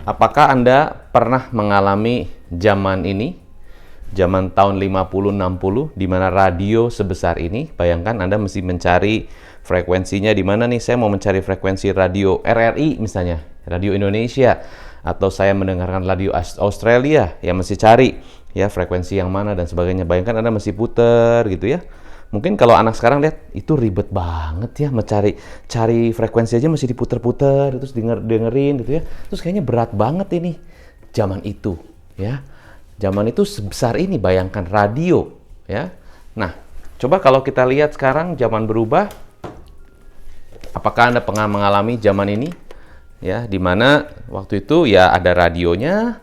Apakah Anda pernah mengalami zaman ini, zaman tahun 50-60, di mana radio sebesar ini? Bayangkan Anda mesti mencari frekuensinya di mana nih. Saya mau mencari frekuensi radio RRI misalnya, radio Indonesia, atau saya mendengarkan radio Australia, ya mesti cari ya frekuensi yang mana dan sebagainya. Bayangkan Anda mesti puter gitu ya. Mungkin kalau anak sekarang lihat itu ribet banget ya, cari frekuensi aja mesti diputer-puter terus dengerin gitu ya. Terus kayaknya berat banget ini. Zaman itu ya. Zaman itu sebesar ini, bayangkan radio ya. Nah, coba kalau kita lihat sekarang zaman berubah. Apakah Anda pernah mengalami zaman ini? Ya, di mana waktu itu ya ada radionya,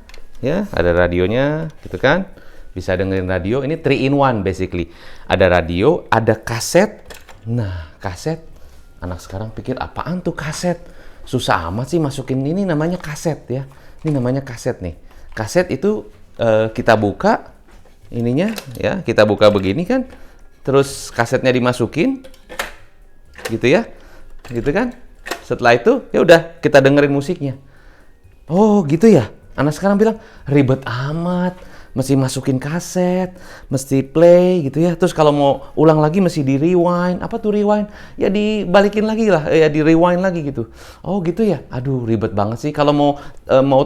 gitu kan? Bisa dengerin radio, ini 3 in 1 basically. Ada radio, ada kaset. Nah, kaset, anak sekarang pikir apaan tuh kaset? Susah amat sih masukin, ini namanya kaset ya. Ini namanya kaset nih. Kaset itu kita buka ininya ya, kita buka begini kan. Terus kasetnya dimasukin gitu ya. Gitu kan? Setelah itu ya udah kita dengerin musiknya. Oh, gitu ya. Anak sekarang bilang ribet amat. Mesti masukin kaset, mesti play gitu ya. Terus kalau mau ulang lagi mesti di rewind. Apa tuh rewind? Ya dibalikin lagi lah, ya di rewind lagi gitu. Oh gitu ya. Aduh ribet banget sih. Kalau mau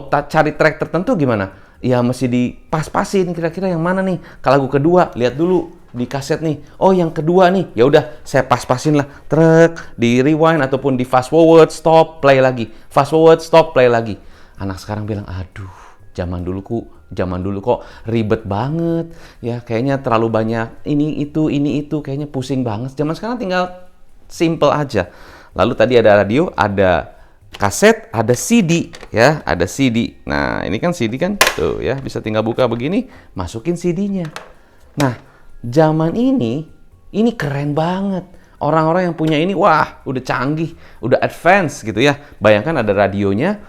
cari track tertentu gimana? Ya mesti dipas-pasin kira-kira yang mana nih. Kalau lagu kedua lihat dulu di kaset nih. Oh yang kedua nih. Ya udah saya pas-pasin lah. Track di rewind ataupun di fast forward, stop, play lagi. Fast forward, stop, play lagi. Anak sekarang bilang, aduh, zaman dulu kok ribet banget ya, kayaknya terlalu banyak ini itu kayaknya pusing banget. Zaman sekarang tinggal simple aja. Lalu tadi ada radio, ada kaset, ada CD ya, ada CD. Nah, ini kan CD kan tuh ya, bisa tinggal buka begini, masukin CD-nya. Nah, zaman ini keren banget. Orang-orang yang punya ini, wah, udah canggih, udah advance gitu ya. Bayangkan ada radionya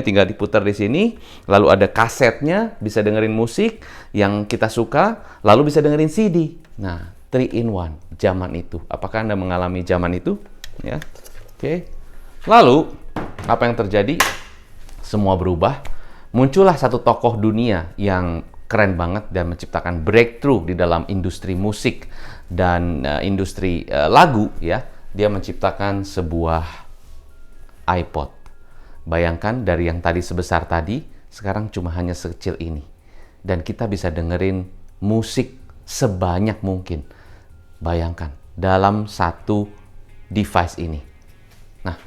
tinggal diputar di sini, lalu ada kasetnya, bisa dengerin musik yang kita suka, lalu bisa dengerin CD. Nah, 3 in 1 zaman itu. Apakah Anda mengalami zaman itu? Ya, oke. Lalu, apa yang terjadi? Semua berubah. Muncullah satu tokoh dunia yang keren banget dan menciptakan breakthrough di dalam industri musik dan industri lagu ya. Dia menciptakan sebuah iPod. Bayangkan dari yang tadi sebesar tadi, sekarang cuma hanya sekecil ini. Dan kita bisa dengerin musik sebanyak mungkin. Bayangkan dalam satu device ini. Nah,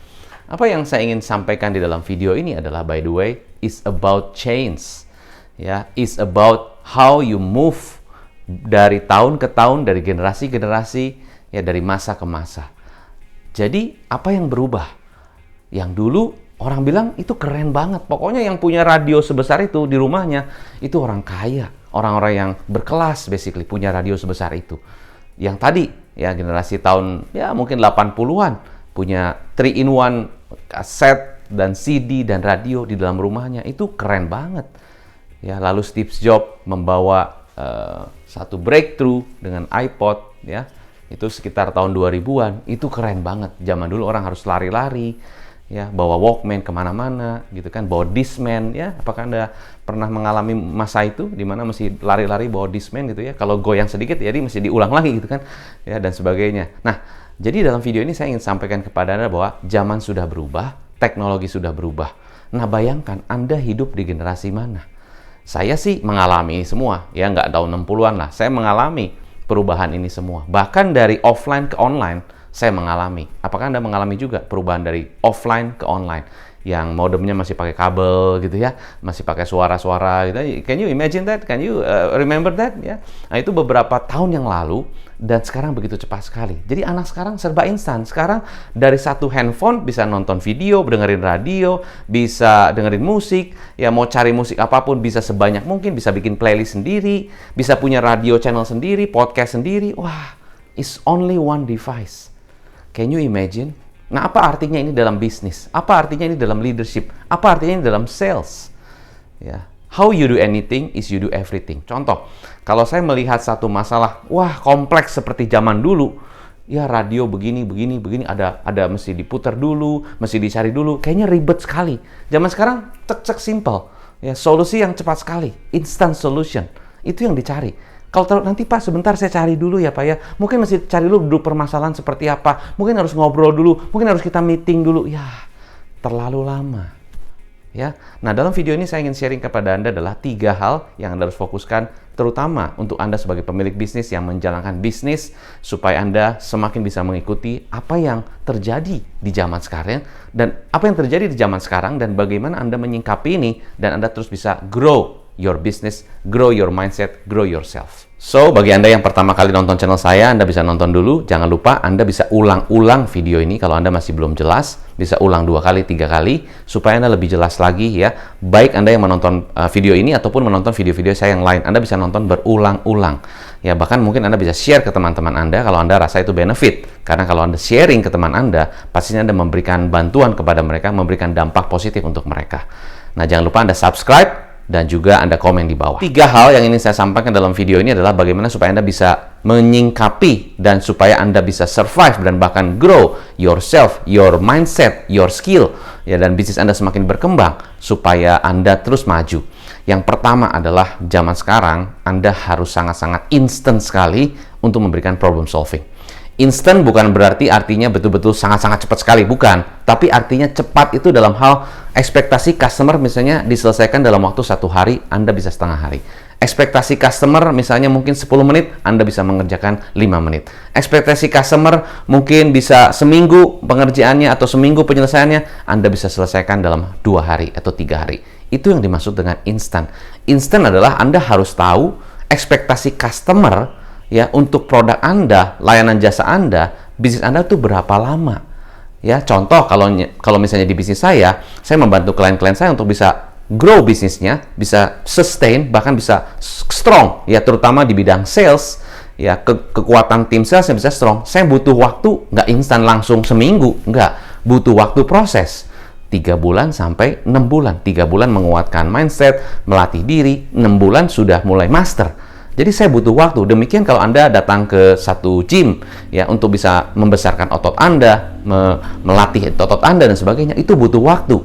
apa yang saya ingin sampaikan di dalam video ini adalah, by the way, is about change. Ya, is about how you move dari tahun ke tahun, dari generasi ke generasi, ya dari masa ke masa. Jadi, apa yang berubah? Yang dulu orang bilang itu keren banget. Pokoknya yang punya radio sebesar itu di rumahnya, itu orang kaya. Orang-orang yang berkelas basically punya radio sebesar itu. Yang tadi, ya generasi tahun ya mungkin 80-an, punya 3 in 1 kaset dan CD dan radio di dalam rumahnya. Itu keren banget. Ya, lalu Steve Jobs membawa satu breakthrough dengan iPod ya. Itu sekitar tahun 2000-an. Itu keren banget. Zaman dulu orang harus lari-lari ya, bawa Walkman kemana-mana gitu kan, bawa Discman ya. Apakah Anda pernah mengalami masa itu di mana mesti lari-lari bawa Discman gitu ya? Kalau goyang sedikit jadi mesti diulang lagi gitu kan ya, dan sebagainya. Nah, jadi dalam video ini saya ingin sampaikan kepada Anda bahwa zaman sudah berubah, teknologi sudah berubah. Nah, bayangkan Anda hidup di generasi mana? Saya sih mengalami semua, ya nggak tahun 60-an lah. Saya mengalami perubahan ini semua. Bahkan dari offline ke online, saya mengalami. Apakah Anda mengalami juga perubahan dari offline ke online? Yang modemnya masih pakai kabel gitu ya, masih pakai suara-suara gitu. Can you imagine that? Can you remember that? Ya. Nah, itu beberapa tahun yang lalu dan sekarang begitu cepat sekali. Jadi anak sekarang serba instan. Sekarang dari satu handphone bisa nonton video, dengerin radio, bisa dengerin musik, ya mau cari musik apapun bisa sebanyak mungkin, bisa bikin playlist sendiri, bisa punya radio channel sendiri, podcast sendiri. Wah, it's only one device. Can you imagine? Nah, apa artinya ini dalam bisnis? Apa artinya ini dalam leadership? Apa artinya ini dalam sales? Ya, how you do anything is you do everything. Contoh, kalau saya melihat satu masalah, wah kompleks seperti zaman dulu, ya radio begini, ada mesti diputar dulu, mesti dicari dulu. Kayaknya ribet sekali. Zaman sekarang cek simple. Ya, solusi yang cepat sekali, instant solution. Itu yang dicari. Kalau nanti Pak sebentar saya cari dulu ya Pak ya. Mungkin mesti cari dulu permasalahan seperti apa. Mungkin harus ngobrol dulu, mungkin harus kita meeting dulu. Ya, terlalu lama. Ya. Nah, dalam video ini saya ingin sharing kepada Anda adalah 3 hal yang Anda harus fokuskan, terutama untuk Anda sebagai pemilik bisnis yang menjalankan bisnis, supaya Anda semakin bisa mengikuti apa yang terjadi di zaman sekarang, dan apa yang terjadi di zaman sekarang, dan bagaimana Anda menyingkapi ini, dan Anda terus bisa grow your business, grow your mindset, grow yourself. So, bagi Anda yang pertama kali nonton channel saya, Anda bisa nonton dulu. Jangan lupa Anda bisa ulang-ulang video ini kalau Anda masih belum jelas. Bisa ulang 2 kali, 3 kali, supaya Anda lebih jelas lagi ya. Baik Anda yang menonton video ini ataupun menonton video-video saya yang lain, Anda bisa nonton berulang-ulang. Ya, bahkan mungkin Anda bisa share ke teman-teman Anda kalau Anda rasa itu benefit. Karena kalau Anda sharing ke teman Anda, pastinya Anda memberikan bantuan kepada mereka, memberikan dampak positif untuk mereka. Nah, jangan lupa Anda subscribe, dan juga Anda komen di bawah. 3 hal yang ingin saya sampaikan dalam video ini adalah bagaimana supaya Anda bisa menyingkapi dan supaya Anda bisa survive dan bahkan grow yourself, your mindset, your skill, ya, dan bisnis Anda semakin berkembang supaya Anda terus maju. Yang pertama adalah zaman sekarang Anda harus sangat-sangat instant sekali untuk memberikan problem solving. Instant bukan berarti artinya betul-betul sangat-sangat cepat sekali, bukan. Tapi artinya cepat itu dalam hal ekspektasi customer misalnya diselesaikan dalam waktu 1 hari, Anda bisa setengah hari. Ekspektasi customer misalnya mungkin 10 menit, Anda bisa mengerjakan 5 menit. Ekspektasi customer mungkin bisa seminggu pengerjaannya atau seminggu penyelesaiannya, Anda bisa selesaikan dalam 2 hari atau 3 hari. Itu yang dimaksud dengan instant. Instant adalah Anda harus tahu ekspektasi customer ya untuk produk Anda, layanan jasa Anda, bisnis Anda tuh berapa lama. Ya, contoh kalau misalnya di bisnis saya membantu klien-klien saya untuk bisa grow bisnisnya, bisa sustain, bahkan bisa strong, ya terutama di bidang sales, ya kekuatan tim sales yang bisa strong. Saya butuh waktu, nggak instan langsung seminggu, nggak, butuh waktu proses 3 bulan sampai 6 bulan. 3 bulan menguatkan mindset, melatih diri, 6 bulan sudah mulai master. Jadi saya butuh waktu. Demikian kalau Anda datang ke satu gym ya untuk bisa membesarkan otot Anda, melatih otot Anda dan sebagainya, itu butuh waktu.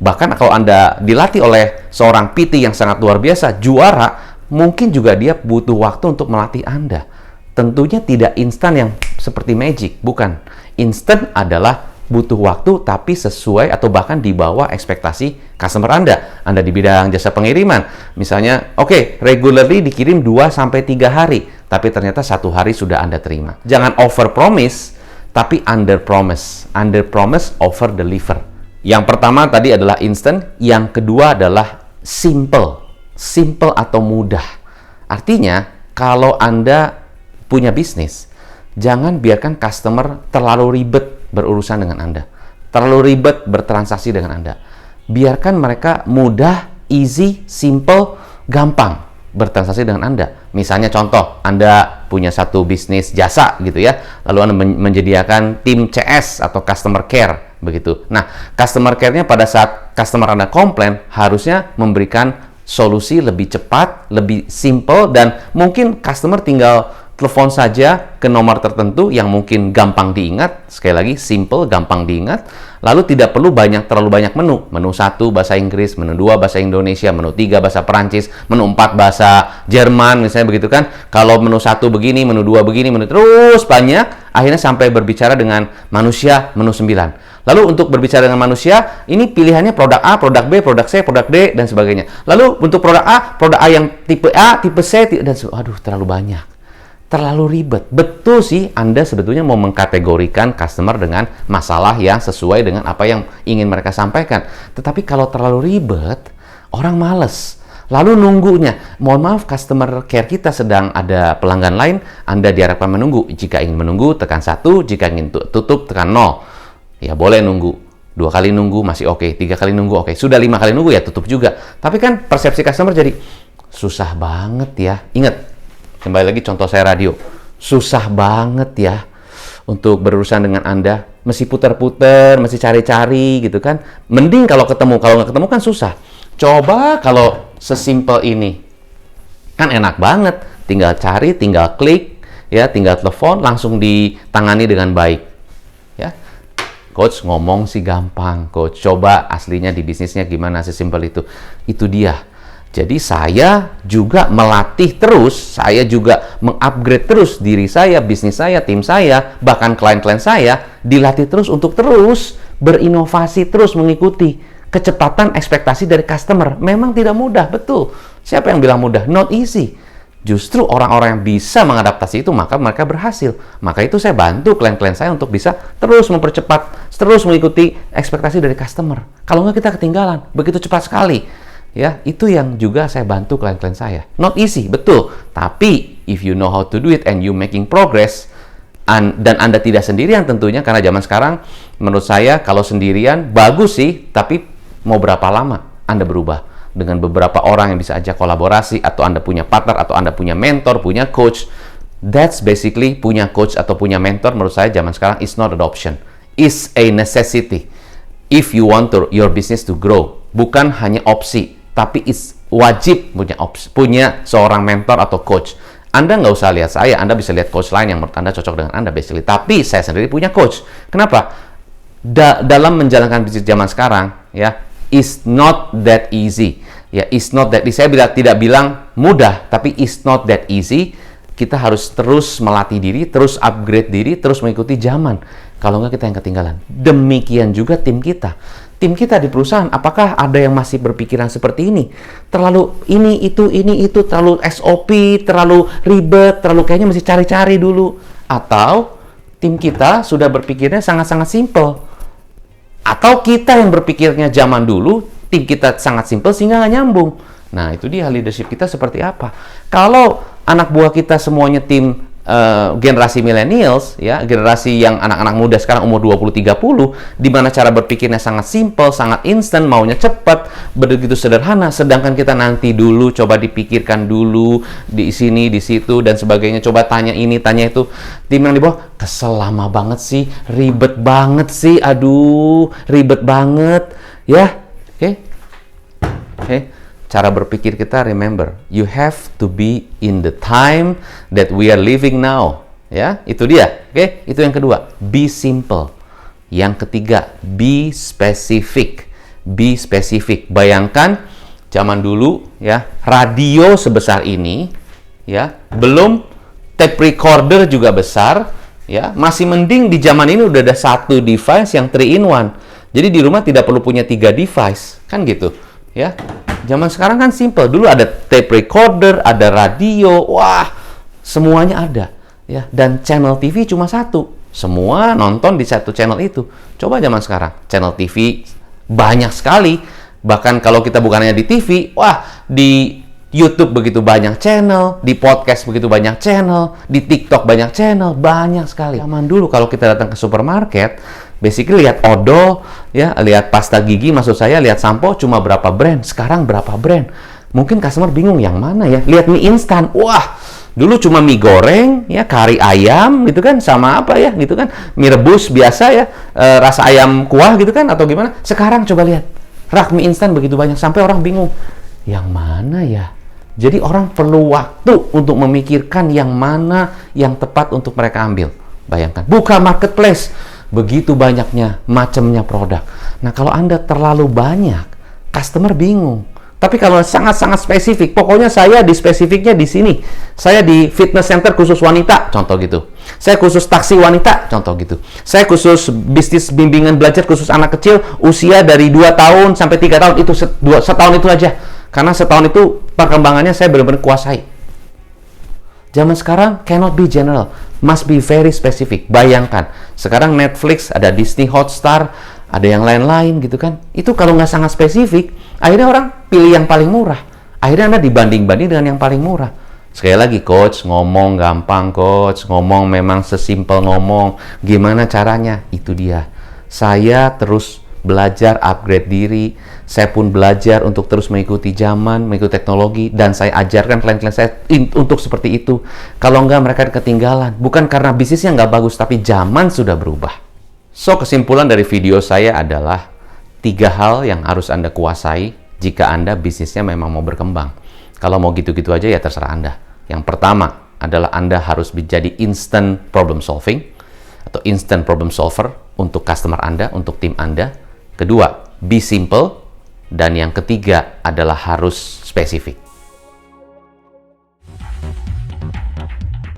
Bahkan kalau Anda dilatih oleh seorang PT yang sangat luar biasa, juara, mungkin juga dia butuh waktu untuk melatih Anda. Tentunya tidak instan yang seperti magic, bukan. Instan adalah butuh waktu tapi sesuai atau bahkan di bawah ekspektasi customer Anda. Anda di bidang jasa pengiriman, misalnya, oke, regularly dikirim 2-3 hari, tapi ternyata 1 hari sudah Anda terima. Jangan over promise, tapi under promise. Under promise, over deliver. Yang pertama tadi adalah instant, yang kedua adalah simple. Simple atau mudah. Artinya, kalau Anda punya bisnis, jangan biarkan customer terlalu ribet berurusan dengan Anda, terlalu ribet bertransaksi dengan Anda. Biarkan mereka mudah, easy, simple, gampang bertransaksi dengan Anda. Misalnya contoh, Anda punya satu bisnis jasa gitu ya, lalu Anda menyediakan tim CS atau customer care begitu. Nah, customer care-nya pada saat customer Anda komplain harusnya memberikan solusi lebih cepat, lebih simple, dan mungkin customer tinggal telepon saja ke nomor tertentu yang mungkin gampang diingat. Sekali lagi, simple, gampang diingat. Lalu tidak perlu terlalu banyak menu. Menu 1 bahasa Inggris, menu 2 bahasa Indonesia, menu 3 bahasa Perancis, menu 4 bahasa Jerman, misalnya begitu kan. Kalau menu 1 begini, menu 2 begini, menu terus banyak, akhirnya sampai berbicara dengan manusia, menu 9. Lalu untuk berbicara dengan manusia, ini pilihannya produk A, produk B, produk C, produk D, dan sebagainya. Lalu untuk produk A yang tipe A, tipe C, dan aduh, terlalu banyak. Terlalu ribet. Betul sih, Anda sebetulnya mau mengkategorikan customer dengan masalah yang sesuai dengan apa yang ingin mereka sampaikan. Tetapi kalau terlalu ribet, orang males. Lalu nunggunya. Mohon maaf, customer care kita sedang ada pelanggan lain, Anda diharapkan menunggu. Jika ingin menunggu, tekan 1. Jika ingin tutup, tekan 0. Ya, boleh nunggu. 2 kali nunggu masih oke. 3 kali nunggu oke. Sudah 5 kali nunggu ya tutup juga. Tapi kan persepsi customer jadi susah banget ya. Ingat, kembali lagi contoh saya radio. Susah banget ya untuk berurusan dengan Anda. Mesti putar-putar, mesti cari-cari gitu kan. Mending kalau ketemu. Kalau nggak ketemu kan susah. Coba kalau sesimpel ini. Kan enak banget. Tinggal cari, tinggal klik. ya tinggal telepon, langsung ditangani dengan baik. Ya, Coach ngomong sih gampang, Coach. Coba aslinya di bisnisnya gimana, sesimpel itu. Itu dia. Jadi saya juga melatih terus, saya juga mengupgrade terus diri saya, bisnis saya, tim saya, bahkan klien-klien saya dilatih terus untuk terus berinovasi, terus mengikuti kecepatan ekspektasi dari customer. Memang tidak mudah, betul. Siapa yang bilang mudah? Not easy. Justru orang-orang yang bisa mengadaptasi itu, maka mereka berhasil. Maka itu saya bantu klien-klien saya untuk bisa terus mempercepat, terus mengikuti ekspektasi dari customer. Kalau nggak kita ketinggalan, begitu cepat sekali. Ya, itu yang juga saya bantu klien-klien saya. Not easy, betul. Tapi, if you know how to do it and you making progress, dan Anda tidak sendirian tentunya, karena zaman sekarang, menurut saya, kalau sendirian, bagus sih, tapi mau berapa lama Anda berubah? Dengan beberapa orang yang bisa ajak kolaborasi, atau Anda punya partner, atau Anda punya mentor, punya coach. That's basically, punya coach atau punya mentor, menurut saya zaman sekarang is not an option. Is a necessity. If you want your business to grow. Bukan hanya opsi, tapi is wajib punya seorang mentor atau coach. Anda nggak usah lihat saya, Anda bisa lihat coach lain yang menurut Anda cocok dengan Anda basically. Tapi saya sendiri punya coach. Kenapa? Dalam menjalankan bisnis zaman sekarang, ya, is not that easy. Ya, is not that easy. Saya tidak bilang mudah, tapi is not that easy. Kita harus terus melatih diri, terus upgrade diri, terus mengikuti zaman. Kalau nggak kita yang ketinggalan. Demikian juga tim kita. Tim kita di perusahaan, apakah ada yang masih berpikiran seperti ini? Terlalu ini, itu, terlalu SOP, terlalu ribet, terlalu kayaknya mesti cari-cari dulu. Atau tim kita sudah berpikirnya sangat-sangat simple. Atau kita yang berpikirnya zaman dulu, tim kita sangat simple sehingga nggak nyambung. Nah, itu dia leadership kita seperti apa. Kalau anak buah kita semuanya tim generasi millennials, ya, generasi yang anak-anak muda sekarang umur 20-30, di mana cara berpikirnya sangat simple, sangat instan, maunya cepat, begitu sederhana, sedangkan kita nanti dulu coba dipikirkan dulu di sini, di situ dan sebagainya, coba tanya ini, tanya itu. Tim yang di bawah kesel lama banget sih, ribet banget sih, aduh, ribet banget, ya. Oke. Cara berpikir kita, remember, you have to be in the time that we are living now. Ya, itu dia. Oke, itu yang kedua. Be simple. Yang ketiga, be specific. Be specific. Bayangkan zaman dulu, ya, radio sebesar ini, ya, belum tape recorder juga besar, ya, masih mending di zaman ini udah ada satu device yang 3-in-1. Jadi di rumah tidak perlu punya 3 device, kan gitu, ya. Zaman sekarang kan simple. Dulu ada tape recorder, ada radio, wah, semuanya ada, ya. Dan channel TV cuma satu. Semua nonton di satu channel itu. Coba zaman sekarang, channel TV banyak sekali. Bahkan kalau kita bukan hanya di TV, wah, di YouTube begitu banyak channel, di podcast begitu banyak channel, di TikTok banyak channel, banyak sekali. Zaman dulu kalau kita datang ke supermarket, basically lihat odol, ya, lihat pasta gigi, maksud saya lihat sampo cuma berapa brand. Sekarang berapa brand? Mungkin customer bingung yang mana ya. Lihat mie instan, wah, dulu cuma mie goreng, ya, kari ayam gitu kan, sama apa ya gitu kan, mie rebus biasa ya, rasa ayam kuah gitu kan, atau gimana. Sekarang coba lihat rak mie instan begitu banyak sampai orang bingung yang mana ya. Jadi orang perlu waktu untuk memikirkan yang mana yang tepat untuk mereka ambil. Bayangkan, buka marketplace, begitu banyaknya macamnya produk. Nah, kalau Anda terlalu banyak, customer bingung. Tapi kalau sangat-sangat spesifik, pokoknya saya di spesifiknya di sini. Saya di fitness center khusus wanita, contoh gitu. Saya khusus taksi wanita, contoh gitu. Saya khusus bisnis bimbingan belajar khusus anak kecil, usia dari 2 tahun sampai 3 tahun, itu setahun itu aja. Karena setahun itu perkembangannya saya benar-benar kuasai. Zaman sekarang cannot be general, must be very specific. Bayangkan, sekarang Netflix, ada Disney Hotstar, ada yang lain-lain gitu kan. Itu kalau nggak sangat spesifik, akhirnya orang pilih yang paling murah. Akhirnya Anda dibanding-banding dengan yang paling murah. Sekali lagi, coach, ngomong gampang, coach. Ngomong memang sesimpel ngomong. Gimana caranya? Itu dia. Saya terus belajar, upgrade diri. Saya pun belajar untuk terus mengikuti zaman, mengikuti teknologi, dan saya ajarkan klien-klien saya untuk seperti itu. Kalau enggak, mereka ketinggalan. Bukan karena bisnisnya nggak bagus, tapi zaman sudah berubah. So, kesimpulan dari video saya adalah 3 hal yang harus Anda kuasai jika Anda bisnisnya memang mau berkembang. Kalau mau gitu-gitu aja ya terserah Anda. Yang pertama adalah Anda harus menjadi instant problem solving atau instant problem solver untuk customer Anda, untuk tim Anda. Kedua, be simple. Dan yang ketiga adalah harus spesifik.